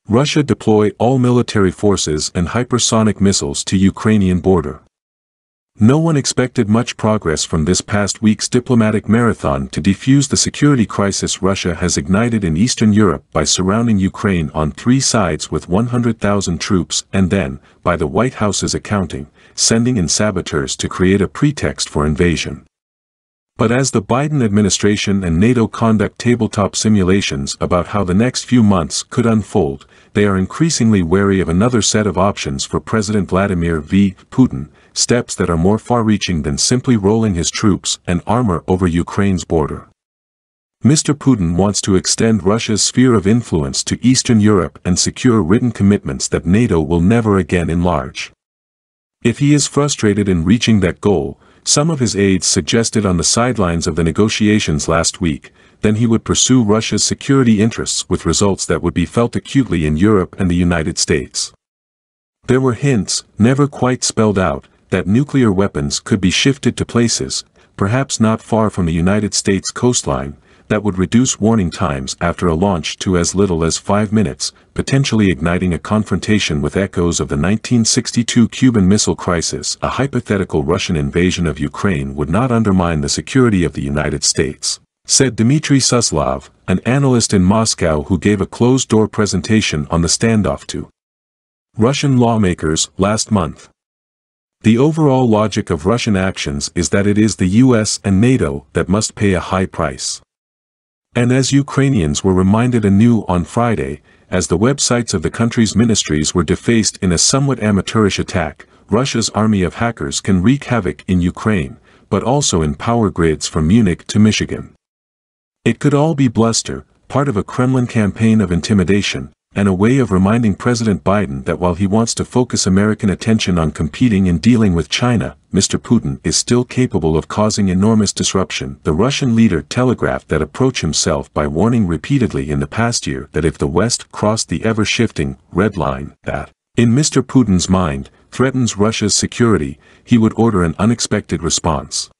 Russia deploy all military forces and hypersonic missiles to Ukrainian border. No one expected much progress from this past week's diplomatic marathon to defuse the security crisis Russia has ignited in Eastern Europe by surrounding Ukraine on three sides with 100,000 troops and then, by the White House's accounting, sending in saboteurs to create a pretext for invasion. But as the Biden administration and NATO conduct tabletop simulations about how the next few months could unfold, they are increasingly wary of another set of options for President Vladimir V. Putin, steps that are more far-reaching than simply rolling his troops and armor over Ukraine's border. Mr. Putin wants to extend Russia's sphere of influence to Eastern Europe and secure written commitments that NATO will never again enlarge. If he is frustrated in reaching that goal, some of his aides suggested on the sidelines of the negotiations last week, then he would pursue Russia's security interests with results that would be felt acutely in Europe and the United States. There were hints, never quite spelled out, that nuclear weapons could be shifted to places, perhaps not far from the United States coastline, that would reduce warning times after a launch to as little as 5 minutes, potentially igniting a confrontation with echoes of the 1962 Cuban Missile Crisis. A hypothetical Russian invasion of Ukraine would not undermine the security of the United States, said Dmitry Suslov, an analyst in Moscow who gave a closed-door presentation on the standoff to Russian lawmakers last month. The overall logic of Russian actions is that it is the US and NATO that must pay a high price. And as Ukrainians were reminded anew on Friday, as the websites of the country's ministries were defaced in a somewhat amateurish attack, Russia's army of hackers can wreak havoc in Ukraine, but also in power grids from Munich to Michigan. It could all be bluster, part of a Kremlin campaign of intimidation, and a way of reminding President Biden that while he wants to focus American attention on competing and dealing with China, Mr. Putin is still capable of causing enormous disruption. The Russian leader telegraphed that approach himself by warning repeatedly in the past year that if the West crossed the ever-shifting red line that, in Mr. Putin's mind, threatens Russia's security, he would order an unexpected response.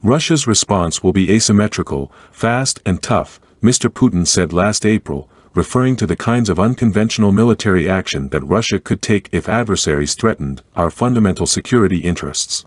Russia's response will be asymmetrical, fast and tough, Mr. Putin said last April, referring to the kinds of unconventional military action that Russia could take if adversaries threatened our fundamental security interests.